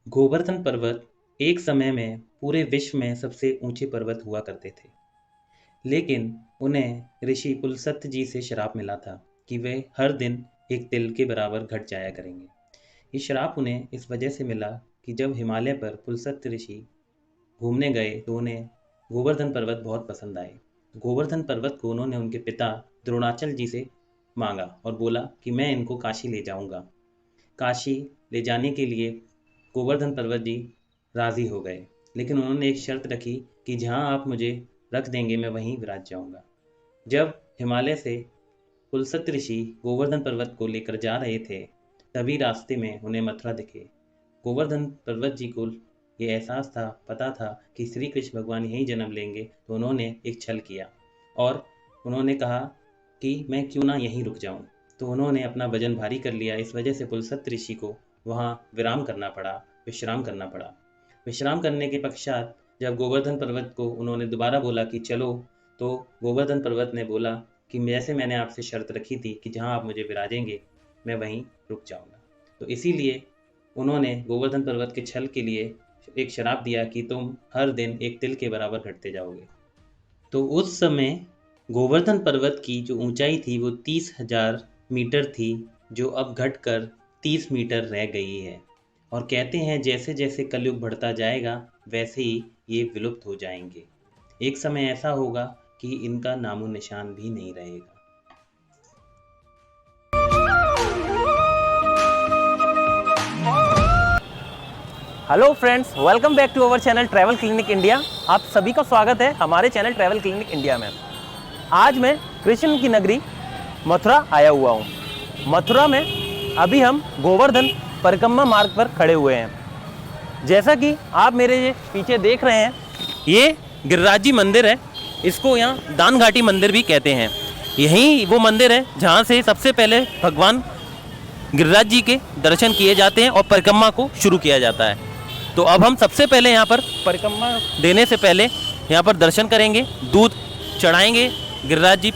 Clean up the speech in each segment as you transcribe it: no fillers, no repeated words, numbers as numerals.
गोवर्धन पर्वत एक समय में पूरे विश्व में सबसे ऊंचे पर्वत हुआ करते थे। लेकिन उन्हें ऋषि पुलस्त्य जी से श्राप मिला था कि वे हर दिन एक तिल के बराबर घट जाया करेंगे। ये श्राप उन्हें इस वजह से मिला कि जब हिमालय पर पुलस्त्य ऋषि घूमने गए तो उन्हें गोवर्धन पर्वत बहुत पसंद आए। गोवर्धन पर्वत को उन्होंने उनके पिता द्रोणाचल जी से मांगा और बोला कि मैं इनको काशी ले जाऊंगा। काशी ले जाने के लिए गोवर्धन पर्वत जी राजी हो गए, लेकिन उन्होंने एक शर्त रखी कि जहां आप मुझे रख देंगे मैं वहीं विराज जाऊंगा। जब हिमालय से पुलस्त्य ऋषि गोवर्धन पर्वत को लेकर जा रहे थे, तभी रास्ते में उन्हें मथुरा दिखे। गोवर्धन पर्वत जी को ये एहसास था, पता था कि श्री कृष्ण भगवान यहीं जन्म लेंगे, तो उन्होंने एक छल किया और उन्होंने कहा कि मैं क्यों ना यहीं रुक जाऊं। तो उन्होंने अपना वजन भारी कर लिया। इस वजह से पुलस्त्य ऋषि को वहाँ विश्राम करना पड़ा। विश्राम करने के पश्चात जब गोवर्धन पर्वत को उन्होंने दोबारा बोला कि चलो, तो गोवर्धन पर्वत ने बोला कि जैसे मैंने आपसे शर्त रखी थी कि जहाँ आप मुझे विराजेंगे मैं वहीं रुक जाऊंगा। तो इसीलिए उन्होंने गोवर्धन पर्वत के छल के लिए एक श्राप दिया कि तुम हर दिन एक तिल के बराबर घटते जाओगे। तो उस समय गोवर्धन पर्वत की जो ऊंचाई थी वो 30,000 मीटर थी, जो अब घटकर 30 मीटर रह गई है। और कहते हैं जैसे जैसे कलयुग बढ़ता जाएगा वैसे ही ये विलुप्त हो जाएंगे। एक समय ऐसा होगा कि इनका नामो निशान भी नहीं रहेगा। Hello friends, welcome back to our channel travel clinic India. आप सभी का स्वागत है हमारे चैनल ट्रैवल क्लिनिक इंडिया में। आज मैं कृष्ण की नगरी मथुरा आया हुआ हूँ। मथुरा में अभी हम गोवर्धन परिक्रमा मार्ग पर खड़े हुए हैं। जैसा कि आप मेरे ये पीछे देख रहे हैं, ये गिरिराज जी मंदिर है। इसको यहाँ दान घाटी मंदिर भी कहते हैं। यही वो मंदिर है जहाँ से सबसे पहले भगवान गिरिराज जी के दर्शन किए जाते हैं और परिक्रमा को शुरू किया जाता है। तो अब हम सबसे पहले यहाँ पर परिक्रमा देने से पहले यहाँ पर दर्शन करेंगे, दूध चढ़ाएंगे गिरिराज जी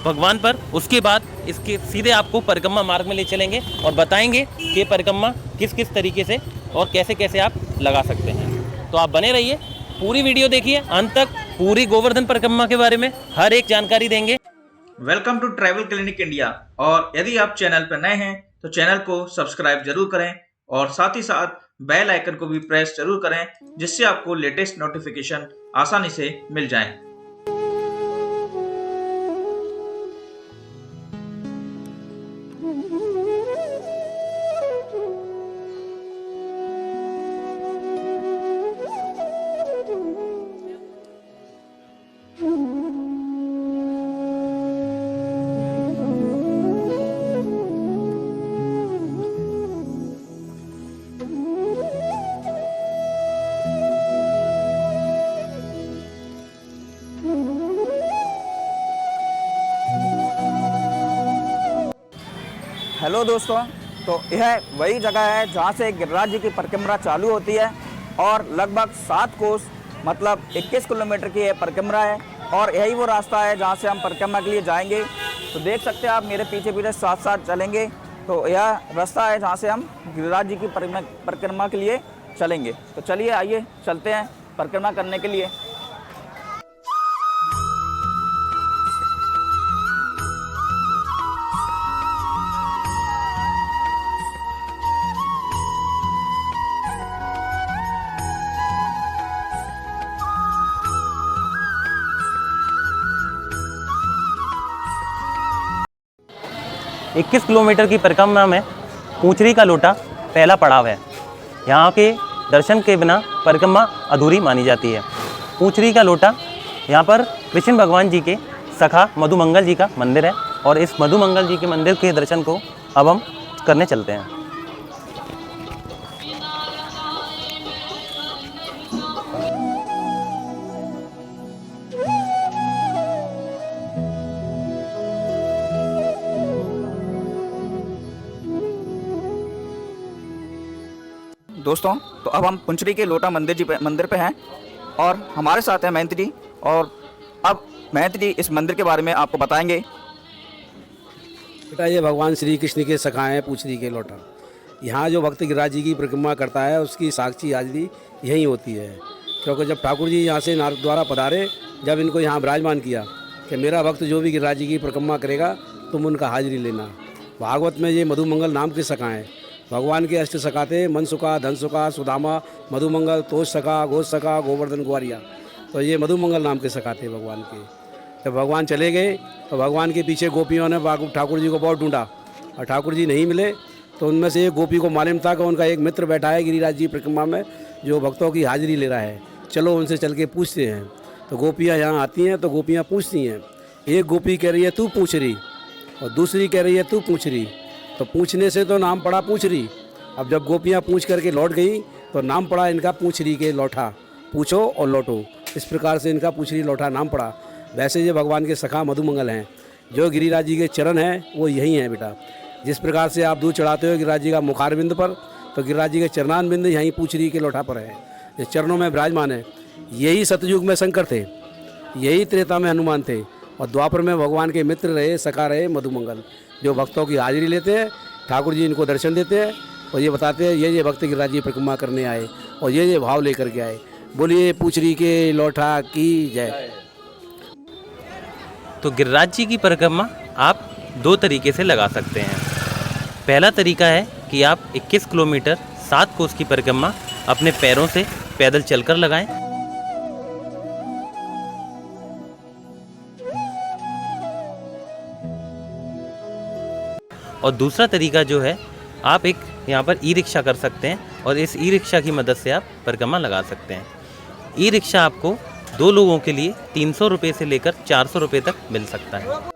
भगवान पर। उसके बाद इसके सीधे आपको परिक्रमा मार्ग में ले चलेंगे और बताएंगे कि परिक्रमा किस किस तरीके से और कैसे कैसे आप लगा सकते हैं। तो आप बने रहिए, पूरी वीडियो देखिए अंत तक। पूरी गोवर्धन परिक्रमा के बारे में हर एक जानकारी देंगे। Welcome to travel clinic India. और यदि आप चैनल पर नए हैं तो चैनल को सब्सक्राइब जरूर करें और साथ ही साथ बेल आइकन को भी प्रेस जरूर करें, जिससे आपको लेटेस्ट नोटिफिकेशन आसानी से मिल जाएं। हेलो दोस्तों, तो यह वही जगह है जहाँ से गिरिराज जी की परिक्रमा चालू होती है और लगभग 7 कोस मतलब 21 किलोमीटर की यह परिक्रमा है। और यही वो रास्ता है जहाँ से हम परिक्रमा के लिए जाएंगे। तो देख सकते हैं आप मेरे पीछे पीछे साथ साथ चलेंगे, तो यह रास्ता है जहाँ से हम गिरिराज जी की परिक्रमा के लिए चलेंगे। तो चलिए आइए चलते हैं परिक्रमा करने के लिए। इक्कीस किलोमीटर की परिक्रमा में पूंचरी का लोटा पहला पड़ाव है। यहाँ के दर्शन के बिना परिक्रमा अधूरी मानी जाती है। पूंचरी का लोटा, यहाँ पर कृष्ण भगवान जी के सखा मधुमंगल जी का मंदिर है और इस मधुमंगल जी के मंदिर के दर्शन को अब हम करने चलते हैं। दोस्तों, तो अब हम पुंचरी के लोटा मंदिर पे हैं और हमारे साथ हैं महंत जी। और अब महंत जी इस मंदिर के बारे में आपको बताएंगे। बेटा, ये भगवान श्री कृष्ण के सखा हैं पूंचरी के लोटा। यहाँ जो भक्त गिरिराज जी की परिक्रमा करता है उसकी साक्षी हाजिरी यहीं होती है, क्योंकि जब ठाकुर जी यहाँ से नारद द्वारा पधारे, जब इनको यहाँ विराजमान किया कि मेरा भक्त जो भी गिरिराज जी की परिक्रमा करेगा तुम उनका हाजिरी लेना। भागवत में ये मधुमंगल नाम के सखा हैं, भगवान के अष्ट सखा थे, मनसुखा, धनसुखा, सुदामा, मधुमंगल, तोष सखा, घोष सखा, गोवर्धन, ग्वारिया। तो ये मधुमंगल नाम के सखा थे भगवान के। जब भगवान चले गए तो भगवान के पीछे गोपियों ने ठाकुर जी को बहुत ढूंढा और ठाकुर जी नहीं मिले, तो उनमें से एक गोपी को मालूम था कि उनका एक मित्र बैठा है गिरिराज जी परिक्रमा में जो भक्तों की हाजिरी ले रहा है, चलो उनसे चल के पूछते हैं। तो गोपियाँ यहाँ आती हैं तो गोपियाँ पूछती हैं, एक गोपी कह रही है तू पूछ रही और दूसरी कह रही है तू पूछ रही। तो पूछने से तो नाम पड़ा पूछ रही। अब जब गोपियाँ पूछ करके लौट गई तो नाम पड़ा इनका पूछ रही के लौटा, पूछो और लौटो, इस प्रकार से इनका पूछ रही लौटा नाम पड़ा। वैसे ये भगवान के सखा मधुमंगल हैं, जो गिरिराज जी के चरण हैं वो यही हैं बेटा। जिस प्रकार से आप दूध चढ़ाते हो गिरिराज जी का मुखारबिंद पर, तो गिरिराज जी के चरणानबिंद यहीं पूछ रही के लौटा पर है, ये चरणों में विराजमान है। यही सतयुग में शंकर थे, यही त्रेता में हनुमान थे और द्वापर में भगवान के मित्र रहे, सखा रहे मधुमंगल, जो भक्तों की हाजिरी लेते हैं। ठाकुर जी इनको दर्शन देते हैं और ये बताते हैं ये भक्त गिरिराज जी परिक्रमा करने आए और ये भाव लेकर के आए। बोलिए पूछरी के लौटा की जय। तो गिरिराज जी की परिक्रमा आप दो तरीके से लगा सकते हैं। पहला तरीका है कि आप 21 किलोमीटर 7 कोस की परिक्रमा अपने पैरों से पैदल चलकर लगाएं। और दूसरा तरीका जो है, आप एक यहाँ पर ई रिक्शा कर सकते हैं और इस ई रिक्शा की मदद से आप परिक्रमा लगा सकते हैं। ई रिक्शा आपको 2 लोगों के लिए 300 रुपये से लेकर 400 रुपये तक मिल सकता है।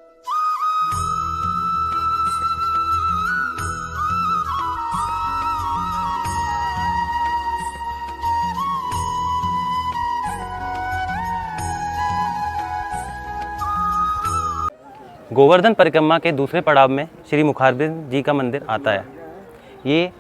गोवर्धन परिक्रमा के दूसरे पड़ाव में श्री मुखारबिंद जी का मंदिर आता है। ये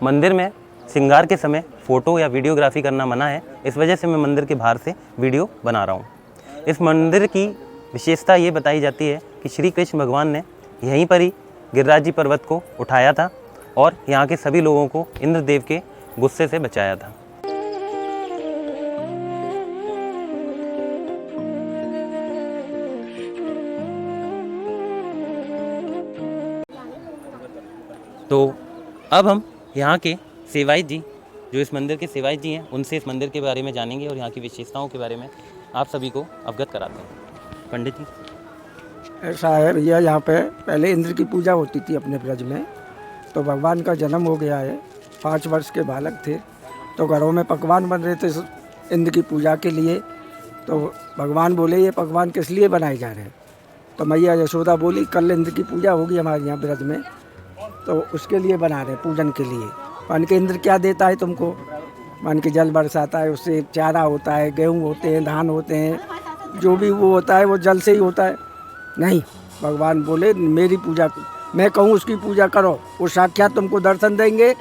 मंदिर में श्रृंगार के समय फ़ोटो या वीडियोग्राफी करना मना है, इस वजह से मैं मंदिर के बाहर से वीडियो बना रहा हूँ। इस मंदिर की विशेषता ये बताई जाती है कि श्री कृष्ण भगवान ने यहीं पर ही गिरिराज जी पर्वत को उठाया था और यहाँ के सभी लोगों को इंद्रदेव के गुस्से से बचाया था। तो अब हम यहाँ के सेवायत जी, जो इस मंदिर के सेवायत जी हैं, उनसे इस मंदिर के बारे में जानेंगे और यहाँ की विशेषताओं के बारे में आप सभी को अवगत कराते हैं। पंडित जी, ऐसा है भैया, यहाँ पे पहले इंद्र की पूजा होती थी अपने ब्रज में। तो भगवान का जन्म हो गया है, 5 वर्ष के बालक थे, तो घरों में पकवान बन रहे थे इंद्र की पूजा के लिए। तो भगवान बोले ये पकवान किस लिए बनाए जा रहे हैं? तो मैया यशोदा बोली कल इंद्र की पूजा होगी हमारे यहाँ ब्रज में, तो उसके लिए बना रहे हैं, पूजन के लिए। मान के इंद्र क्या देता है तुमको? मान के जल बरसाता है, उससे चारा होता है, गेहूँ होते हैं, धान होते हैं, जो भी वो होता है वो जल से ही होता है। नहीं, भगवान बोले मेरी पूजा, मैं कहूँ उसकी पूजा करो, वो साक्षात तुमको दर्शन देंगे।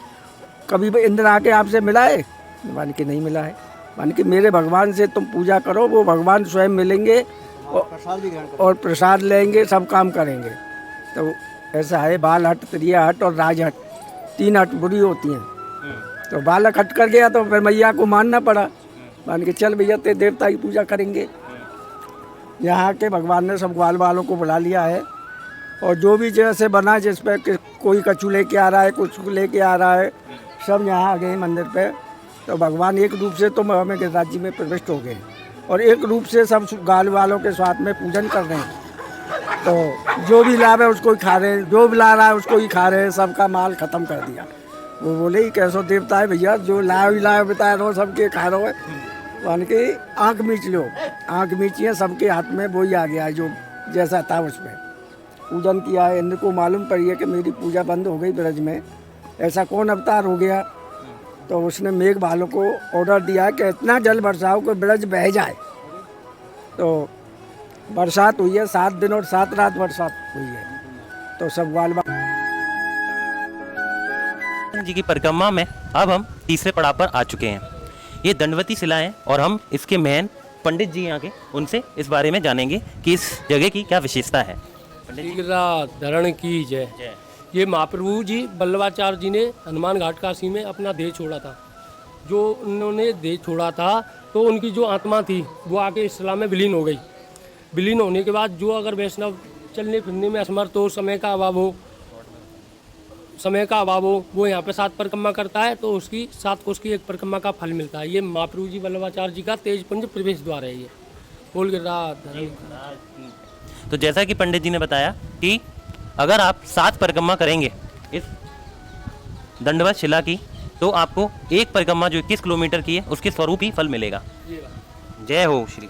कभी भी इंद्र आके आपसे मिला है? मान के नहीं मिला है। मान के मेरे भगवान से तुम पूजा करो, वो भगवान स्वयं मिलेंगे और प्रसाद लेंगे, सब काम करेंगे। तो ऐसा है, बाल हट, त्रिया हट और राज हट, 3 हट बुरी होती हैं। तो बालक हट कर गया तो फिर मैया को मानना पड़ा। मान के चल भैया ते देवता की पूजा करेंगे। यहाँ के भगवान ने सब ग्वाल वालों को बुला लिया है और जो भी जैसे बना, जिस पे कोई कछू लेके आ रहा है, कुछ लेके आ रहा है, सब यहाँ आ गए मंदिर पे। तो भगवान एक रूप से तो हमें गिरिराज जी में प्रविष्ट हो गए और एक रूप से सब ग्वाल वालों के साथ में पूजन कर रहे हैं। तो जो भी लाभ है उसको ही खा रहे हैं, जो भी ला रहा है उसको ही खा रहे हैं, सबका माल ख़त्म कर दिया। वो बोले ही कैसो देवता है भैया, जो लाए बता रहे हो सबके खा रहे हो। मान के आँख मीच लो, आँख मीचिए, सबके हाथ में वही आ गया है जो जैसा था उसमें पूजन किया है। इंद्र को मालूम पड़ी है कि मेरी पूजा बंद हो गई ब्रज में, ऐसा कौन अवतार हो गया? तो उसने मेघ भालू को ऑर्डर दिया कि इतना जल बरसाओ कि ब्रज बह जाए। तो बरसात हुई है, 7 दिन और 7 रात बरसात हुई है। तो सब ग्वाल जी की परिक्रमा में अब हम तीसरे पड़ाव पर आ चुके हैं। ये दंडवती शिला है और हम इसके मेन पंडित जी यहाँ के, उनसे इस बारे में जानेंगे कि इस जगह की क्या विशेषता है। गिरिराज धरण की जय। ये महाप्रभु जी वल्लभाचार्य जी ने हनुमान घाट काशी में अपना देह छोड़ा था। जो उन्होंने देह छोड़ा था तो उनकी जो आत्मा थी वो आके इस्लाम में विलीन हो गई। विलीन होने के बाद जो अगर वैष्णव चलने फिरने में असमर्थ हो, समय का अभाव हो, वो यहाँ पे 7 परिक्रमा करता है तो उसकी 7 कोस की 1 परिक्रमा का फल मिलता है। ये महाप्रभु जी वल्लभाचार्य जी का तेजपुंज प्रवेश द्वार है। ये बोल के राधे। तो जैसा कि पंडित जी ने बताया कि अगर आप 7 परिक्रमा करेंगे इस दंडवत शिला की तो आपको 1 परिक्रमा जो 21 किलोमीटर की है उसके स्वरूप ही फल मिलेगा। जय हो श्री।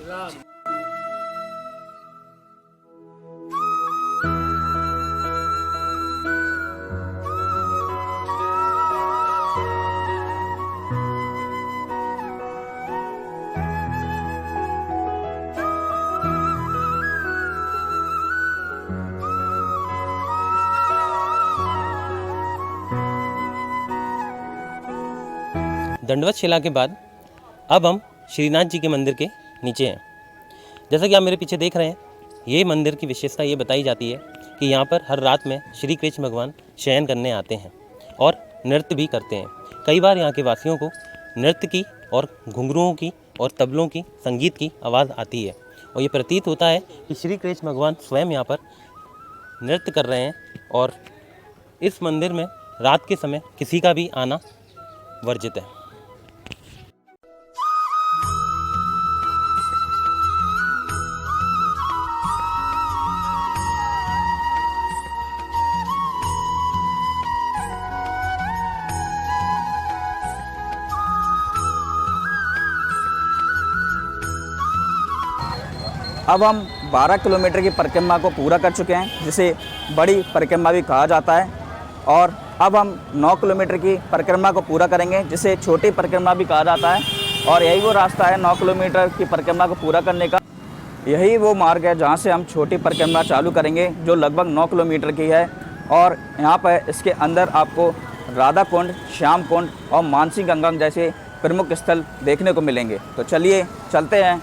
दंडवत शिला के बाद अब हम श्रीनाथ जी के मंदिर के नीचे हैं। जैसा कि आप मेरे पीछे देख रहे हैं, ये मंदिर की विशेषता ये बताई जाती है कि यहाँ पर हर रात में श्री कृष्ण भगवान शयन करने आते हैं और नृत्य भी करते हैं। कई बार यहाँ के वासियों को नृत्य की और घुंघरुओं की और तबलों की संगीत की आवाज़ आती है और ये प्रतीत होता है कि श्री कृष्ण भगवान स्वयं यहाँ पर नृत्य कर रहे हैं। और इस मंदिर में रात के समय किसी का भी आना वर्जित है। अब हम 12 किलोमीटर की परिक्रमा को पूरा कर चुके हैं, जिसे बड़ी परिक्रमा भी कहा जाता है। और अब हम 9 किलोमीटर की परिक्रमा को पूरा करेंगे, जिसे छोटी परिक्रमा भी कहा जाता है। और यही वो रास्ता है 9 किलोमीटर की परिक्रमा को पूरा करने का। यही वो मार्ग है जहाँ से हम छोटी परिक्रमा चालू करेंगे, जो लगभग 9 किलोमीटर की है। और यहाँ पर इसके अंदर आपको राधा कुंड, श्याम कुंड और मानसी गंगा जैसे प्रमुख स्थल देखने को मिलेंगे। तो चलिए चलते हैं।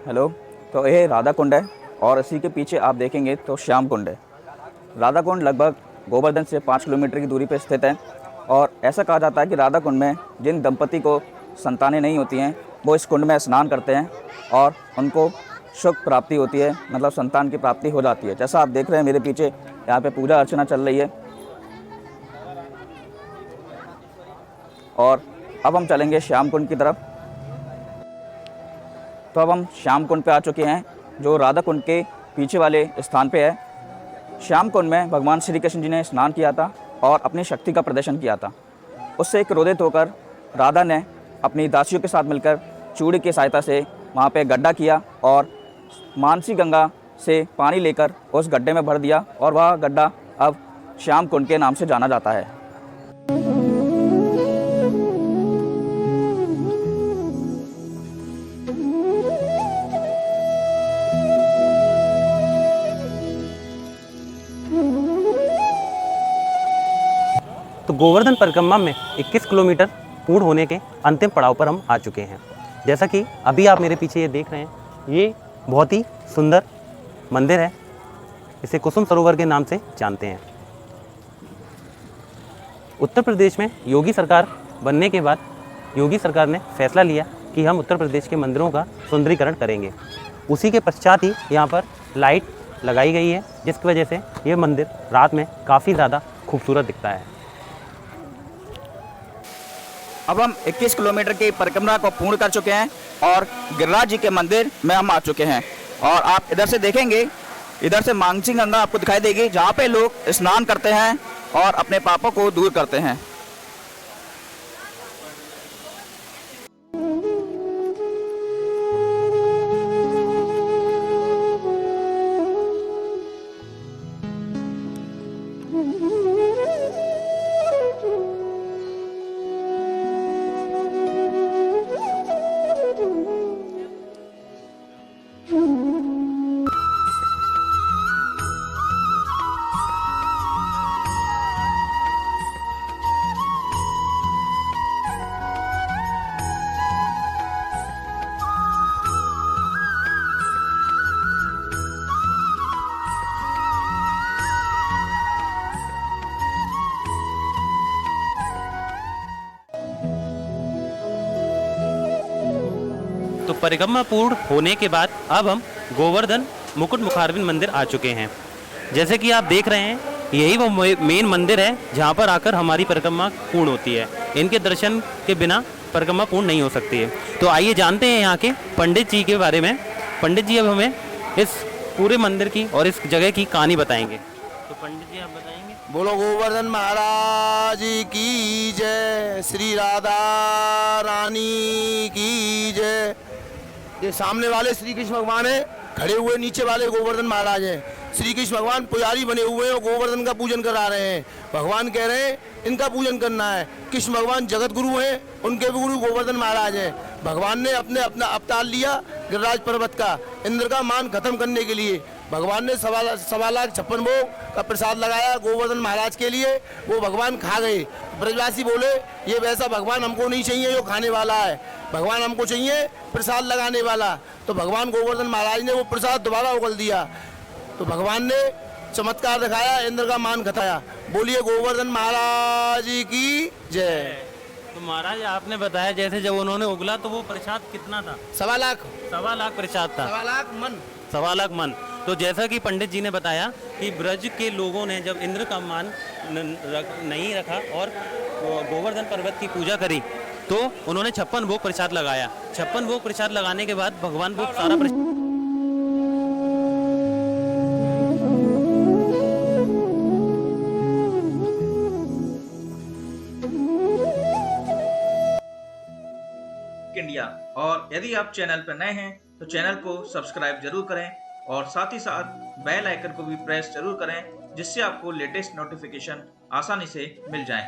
हेलो, तो ये राधा कुंड है और इसी के पीछे आप देखेंगे तो श्याम कुंड है। राधा कुंड लगभग गोवर्धन से 5 किलोमीटर की दूरी पर स्थित है। और ऐसा कहा जाता है कि राधा कुंड में जिन दंपति को संतानें नहीं होती हैं वो इस कुंड में स्नान करते हैं और उनको सुख प्राप्ति होती है, मतलब संतान की प्राप्ति हो जाती है। जैसा आप देख रहे हैं मेरे पीछे यहाँ पे पूजा अर्चना चल रही है। और अब हम चलेंगे श्याम कुंड की तरफ। तो अब हम श्याम कुंड पे आ चुके हैं, जो राधा कुंड के पीछे वाले स्थान पे है। श्याम कुंड में भगवान श्री कृष्ण जी ने स्नान किया था और अपनी शक्ति का प्रदर्शन किया था। उससे क्रोधित होकर राधा ने अपनी दासियों के साथ मिलकर चूड़ी की सहायता से वहाँ पे गड्ढा किया और मानसी गंगा से पानी लेकर उस गड्ढे में भर दिया और वह गड्ढा अब श्याम कुंड के नाम से जाना जाता है। तो गोवर्धन परिक्रमा में 21 किलोमीटर पूर्ण होने के अंतिम पड़ाव पर हम आ चुके हैं। जैसा कि अभी आप मेरे पीछे ये देख रहे हैं, ये बहुत ही सुंदर मंदिर है। इसे कुसुम सरोवर के नाम से जानते हैं। उत्तर प्रदेश में योगी सरकार बनने के बाद योगी सरकार ने फैसला लिया कि हम उत्तर प्रदेश के मंदिरों का सुंदरीकरण करेंगे। उसी के पश्चात ही यहाँ पर लाइट लगाई गई है, जिसकी वजह से ये मंदिर रात में काफ़ी ज़्यादा खूबसूरत दिखता है। अब हम 21 किलोमीटर की परिक्रमा को पूर्ण कर चुके हैं और गिरिराज जी के मंदिर में हम आ चुके हैं। और आप इधर से देखेंगे, इधर से मानसी गंगा आपको दिखाई देगी, जहाँ पे लोग स्नान करते हैं और अपने पापों को दूर करते हैं। परिक्रमा पूर्ण होने के बाद अब हम गोवर्धन मुकुट मुखारबिंद मंदिर आ चुके हैं। जैसे कि आप देख रहे हैं, यही वो मेन मंदिर है जहाँ पर आकर हमारी परिक्रमा पूर्ण होती है। इनके दर्शन के बिना परिक्रमा पूर्ण नहीं हो सकती है। तो आइए जानते हैं यहाँ के पंडित जी के बारे में। पंडित जी अब हमें इस पूरे मंदिर की और इस जगह की कहानी बताएंगे। तो पंडित जी आप बताएंगे। बोलो गोवर्धन महाराज की जय, श्री राधा रानी की जय। ये सामने वाले श्री कृष्ण भगवान है, खड़े हुए नीचे वाले गोवर्धन महाराज हैं। श्री कृष्ण भगवान पुजारी बने हुए हैं और गोवर्धन का पूजन करा रहे हैं। भगवान कह रहे हैं इनका पूजन करना है। कृष्ण भगवान जगत गुरु हैं, उनके भी गुरु गोवर्धन महाराज हैं। भगवान ने अपना अवतार लिया गिरिराज पर्वत का, इंद्र का मान खत्म करने के लिए। भगवान ने 56 भोग का प्रसाद लगाया गोवर्धन महाराज के लिए, वो भगवान खा गए। ब्रजवासी बोले ये वैसा भगवान हमको नहीं चाहिए जो खाने वाला है, भगवान हमको चाहिए प्रसाद लगाने वाला। तो भगवान गोवर्धन महाराज ने वो प्रसाद दोबारा उगल दिया। तो भगवान ने चमत्कार दिखाया, इंद्र का मान घटाया। बोलिए गोवर्धन महाराज की जय। तो महाराज आपने बताया जैसे जब उन्होंने उगला तो वो प्रसाद कितना था? 1.25 लाख। 1.25 लाख प्रसाद था। 1.25 लाख मन। 1.25 लाख मन। तो जैसा कि पंडित जी ने बताया कि ब्रज के लोगों ने जब इंद्र का मान नहीं रखा और गोवर्धन पर्वत की पूजा करी तो उन्होंने 56 भोग प्रसाद लगाया। 56 भोग प्रसाद लगाने के बाद भगवान वो सारा इंडिया। और यदि आप चैनल पर नए हैं तो चैनल को सब्सक्राइब जरूर करें और साथ ही साथ बेल आइकन को भी प्रेस जरूर करें, जिससे आपको लेटेस्ट नोटिफिकेशन आसानी से मिल जाए।